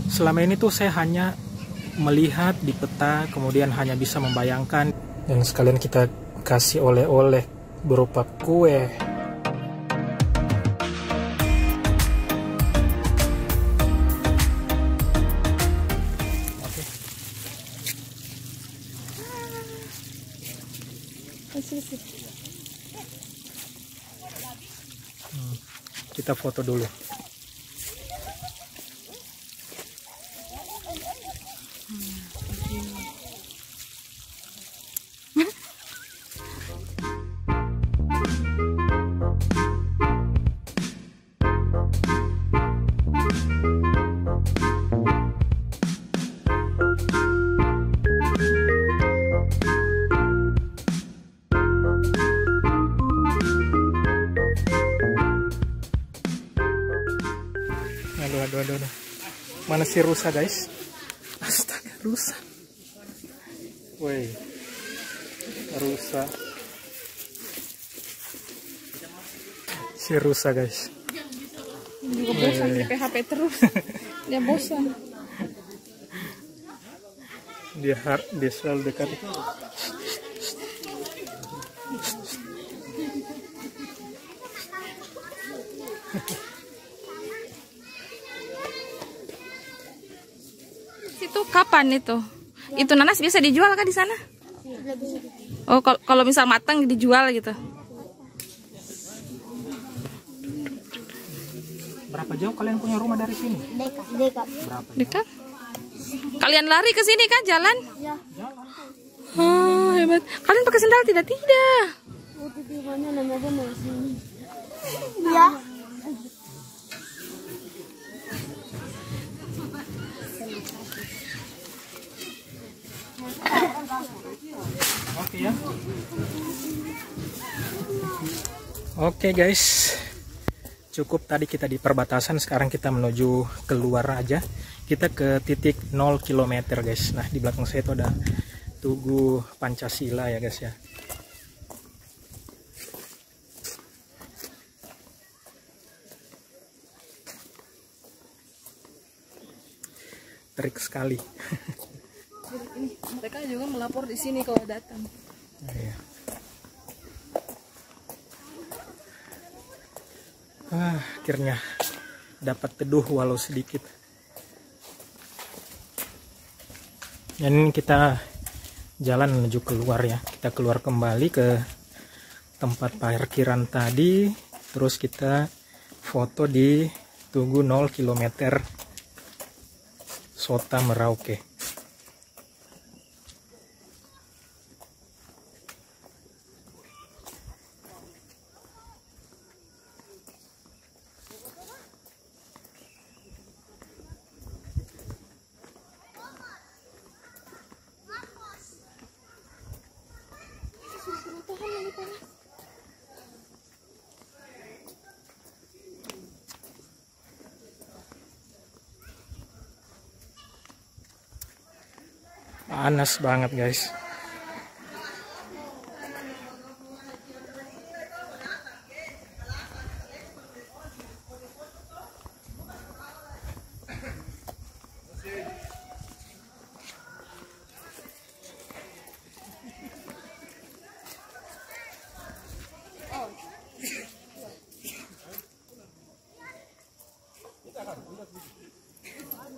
Selama ini tuh saya hanya melihat di peta, kemudian hanya bisa membayangkan. Dan sekalian kita kasih oleh-oleh berupa kue. Kita foto dulu. Aduh. Mana si rusa, guys? Astaga, rusa. Woi, rusa. Si rusa, guys. Juga bosan di PHP terus. Dia bosan. Dia selalu dekat. Itu kapan itu? Itu nanas biasa dijual kah di sana? Oh, kalau misal matang dijual gitu. Berapa jauh kalian punya rumah dari sini? Dekat. Berapa? Dekat? Kalian lari ke sini kan jalan? Ya. Oh, hebat. Kalian pakai sendal tidak? Tidak. Itu di mana namanya masih. Ya. Oke ya. Oke guys, cukup tadi kita di perbatasan. Sekarang kita menuju keluar aja. Kita ke titik 0 km guys. Nah, di belakang saya itu ada Tugu Pancasila ya guys ya. Terik sekali. Mereka juga melapor di sini kalau datang. Iya. Akhirnya dapat teduh walau sedikit. Dan ini kita jalan menuju keluar ya. Kita keluar kembali ke tempat parkiran tadi. Terus kita foto di Tugu 0 km Sota Merauke. Panas banget guys.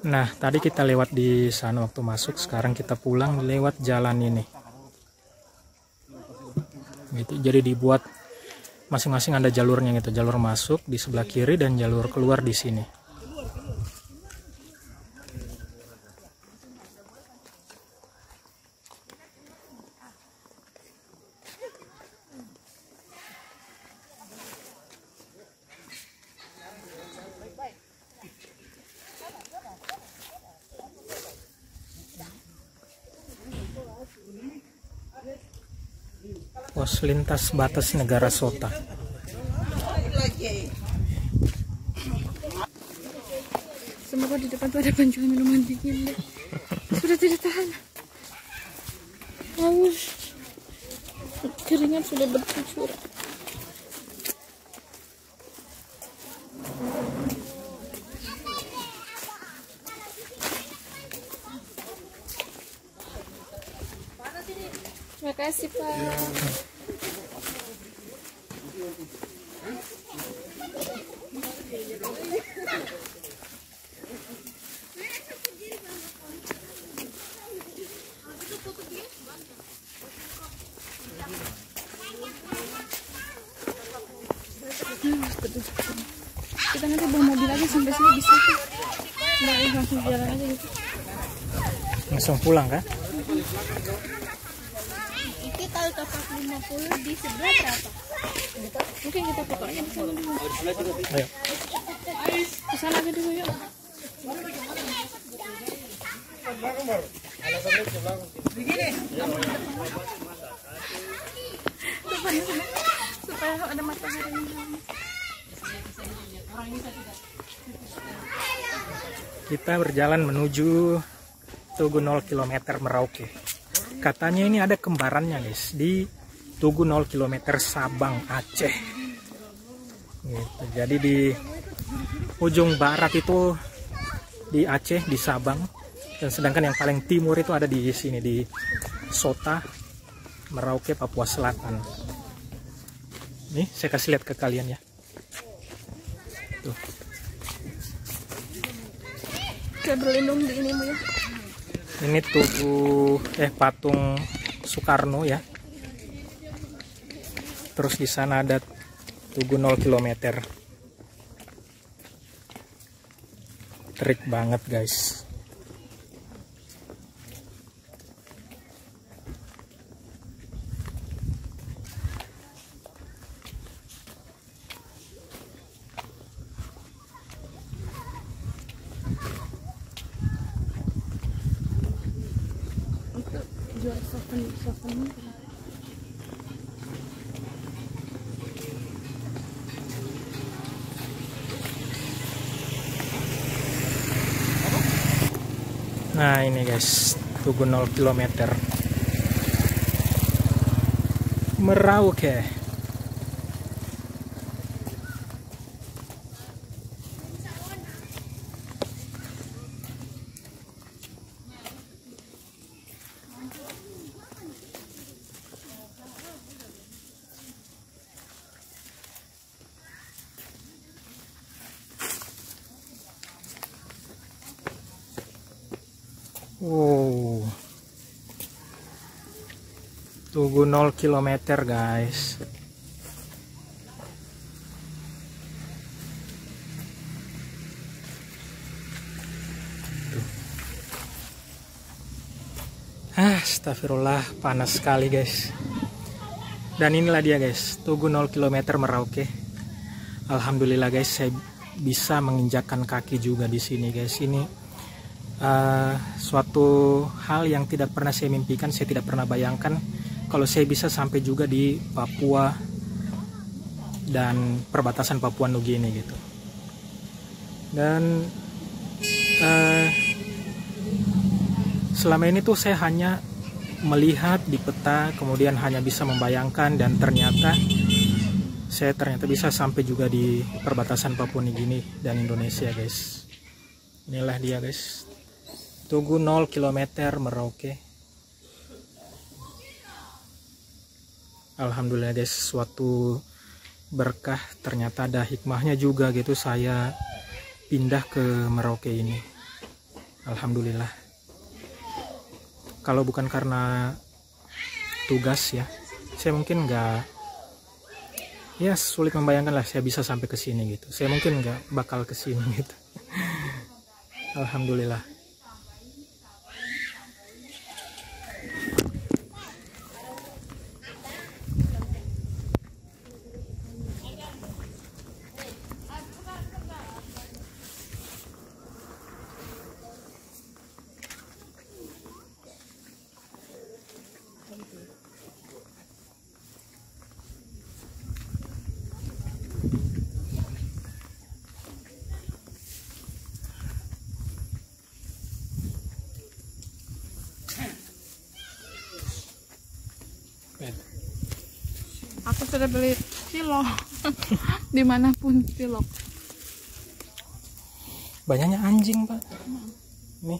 Nah, tadi kita lewat di sana waktu masuk, sekarang kita pulang lewat jalan ini. Gitu, jadi dibuat masing-masing ada jalurnya gitu, jalur masuk di sebelah kiri dan jalur keluar di sini. Pos lintas batas negara Sota. Semoga di depan tuh ada penjual minuman dingin deh. Sudah tidak tahan. Haus. Keringat sudah bercucur. Makasih Pak. Kita nanti bawa mobil aja sampai sini bisa tuh. Nah, langsung jalan aja gitu. Langsung pulang kan? Itu kalau topak 50 di sebelah berapa? Mungkin kita foto aja di sana dulu. Ayo. Ke sana aja dulu yuk. Supaya ada matahari. Kita berjalan menuju Tugu 0 km Merauke. Katanya ini ada kembarannya guys di Tugu 0 km Sabang, Aceh. Gitu. Jadi di ujung barat itu di Aceh, di Sabang, dan sedangkan yang paling timur itu ada di sini di Sota, Merauke, Papua Selatan. Nih saya kasih lihat ke kalian ya. Tuh. Kayak berlindung di ini ya. Ini tugu patung Soekarno ya. Terus di sana ada Tugu 0 km. Terik banget guys. Jual souvenir. Nah ini guys, Tugu 0 km Merauke. Wow, Tugu 0 km guys. Astagfirullah, panas sekali guys. Dan inilah dia guys, Tugu 0 km Merauke. Alhamdulillah guys, saya bisa menginjakkan kaki juga di sini guys. Ini suatu hal yang tidak pernah saya mimpikan, saya tidak pernah bayangkan kalau saya bisa sampai juga di Papua dan perbatasan Papua Nugini gitu. Dan selama ini tuh saya hanya melihat di peta, kemudian hanya bisa membayangkan, dan ternyata saya bisa sampai juga di perbatasan Papua Nugini dan Indonesia guys. Inilah dia guys, Tugu 0 km Merauke. Alhamdulillah guys, suatu berkah, ternyata ada hikmahnya juga gitu saya pindah ke Merauke ini. Alhamdulillah. Kalau bukan karena tugas ya, saya mungkin nggak, ya sulit membayangkan lah saya bisa sampai ke sini gitu. Saya mungkin nggak bakal ke sini gitu. Alhamdulillah. Aku sudah beli cilok dimanapun cilok. Banyaknya anjing pak. Nih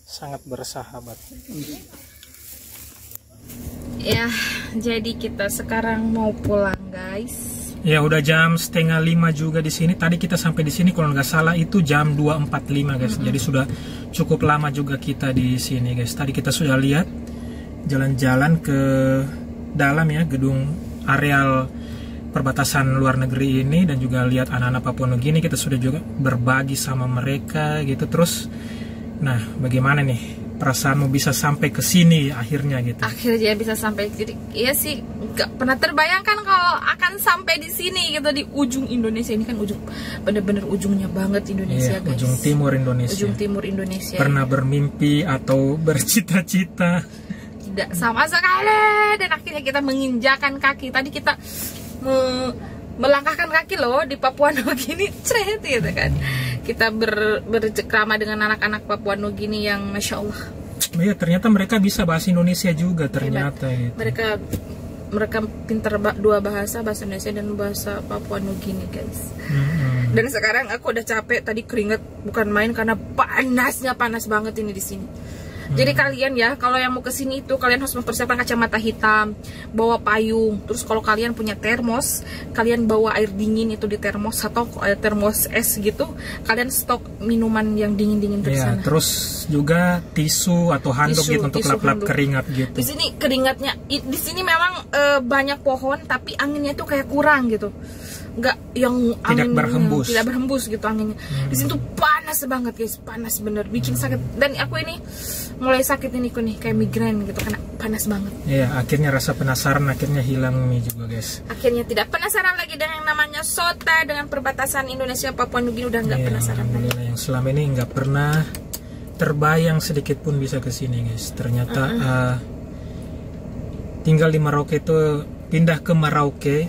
sangat bersahabat. Ya, jadi kita sekarang mau pulang, guys. Ya udah jam 4:30 juga di sini. Tadi kita sampai di sini kalau nggak salah itu jam 2.45 guys. Jadi sudah cukup lama juga kita di sini guys. Tadi kita sudah lihat jalan-jalan ke dalam ya gedung areal perbatasan luar negeri ini dan juga lihat anak-anak Papua Nugini. Kita sudah juga berbagi sama mereka gitu. Terus, nah bagaimana nih perasaanmu bisa sampai ke sini akhirnya gitu? Akhirnya bisa sampai, jadi iya sih nggak pernah terbayangkan kalau akan sampai di sini gitu, di ujung Indonesia. Ini kan ujung, bener-bener ujungnya banget Indonesia, guys. Ujung timur Indonesia. Ujung timur Indonesia. Pernah bermimpi atau bercita-cita? Tidak sama sekali. Dan akhirnya kita menginjakan kaki. Tadi kita melangkahkan kaki loh di Papua Nugini, cret gitu kan. Kita bercekrama dengan anak-anak Papua Nugini yang masya Allah. Iya, ternyata mereka bisa bahasa Indonesia juga ternyata. Gitu. Mereka pintar dua bahasa Indonesia dan bahasa Papua Nugini, guys. Dan sekarang aku udah capek, tadi keringet bukan main karena panas banget ini di sini. Jadi kalian ya, kalau yang mau kesini itu kalian harus mempersiapkan kacamata hitam, bawa payung. Terus kalau kalian punya termos, kalian bawa air dingin itu di termos atau termos es gitu. Kalian stok minuman yang dingin-dingin di sana. Terus juga tisu atau handuk gitu untuk lap-lap keringat gitu. Di sini keringatnya, di sini memang banyak pohon tapi anginnya tuh kayak kurang gitu. Nggak yang angin tidak berhembus gitu anginnya. Di sini tuh panas banget guys, panas bener, bikin sakit. Dan aku ini mulai sakit ini kayak migrain gitu karena panas banget. Iya, akhirnya rasa penasaran akhirnya hilang nih juga guys. Akhirnya tidak penasaran lagi dengan yang namanya SOTA, dengan perbatasan Indonesia Papua Nugini udah nggak penasaran lagi. Yang selama ini nggak pernah terbayang sedikit pun bisa ke sini guys. Ternyata tinggal di Merauke itu, pindah ke Merauke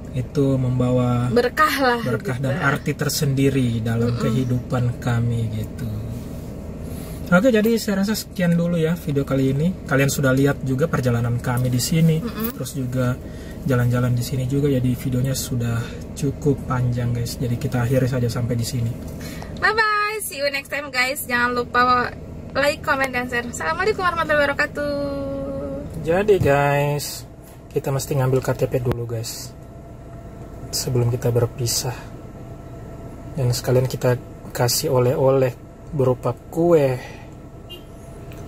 itu membawa berkah dan arti tersendiri dalam kehidupan kami gitu. Oke, jadi saya rasa sekian dulu ya video kali ini. Kalian sudah lihat juga perjalanan kami di sini, terus juga jalan-jalan di sini juga. Jadi videonya sudah cukup panjang guys. Jadi kita akhiri saja sampai di sini. Bye bye, see you next time guys. Jangan lupa like, comment, dan share. Assalamualaikum warahmatullahi wabarakatuh. Jadi guys, kita mesti ngambil KTP dulu guys sebelum kita berpisah. Dan sekalian kita kasih oleh-oleh berupa kue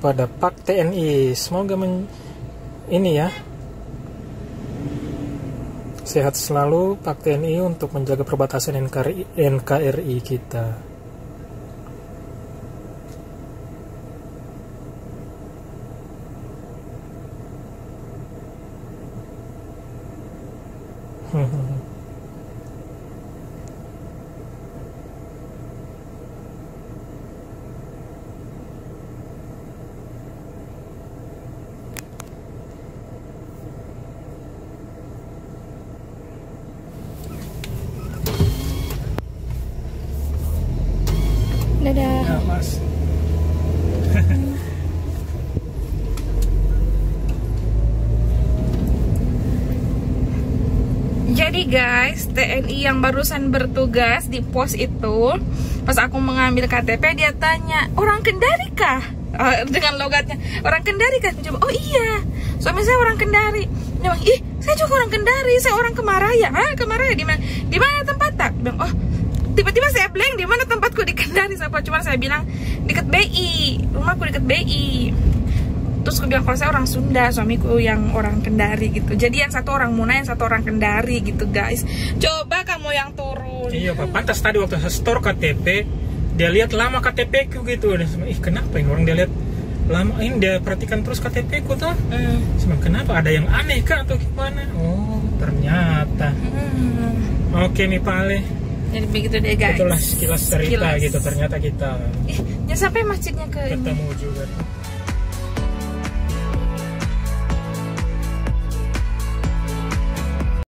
pada Pak TNI. Semoga ini ya sehat selalu Pak TNI untuk menjaga perbatasan NKRI kita. Dadah. Ya, Mas. Jadi guys, TNI yang barusan bertugas di pos itu, pas aku mengambil KTP dia tanya, orang Kendari kah? Dengan logatnya, orang Kendari kah? Coba, oh iya, suami saya orang Kendari. Dia bilang, ih, saya juga orang Kendari, saya orang Kemaraya. Hah, Kemaraya di mana? Di mana tempat tak? Bilang, oh, tiba-tiba saya blank, di mana tempatku di Kendari? Cuma saya bilang deket BI, rumahku deket BI. Terus aku bilang kalau saya orang Sunda, suamiku yang orang Kendari gitu. Jadi yang satu orang Muna, yang satu orang Kendari gitu guys. Coba kamu yang turun. Iya Pak, pantas tadi waktu saya store KTP, dia lihat lama KTP ku gitu. Ih kenapa ini orang dia lihat lama, ini dia perhatikan terus KTP ku tuh. Kenapa, ada yang aneh kah atau gimana? Oh ternyata. Oke nih Pak Ale. Jadi begitu deh guys. Itulah sekilas cerita gitu, ternyata kita jangan sampai masjidnya ke ketemu juga.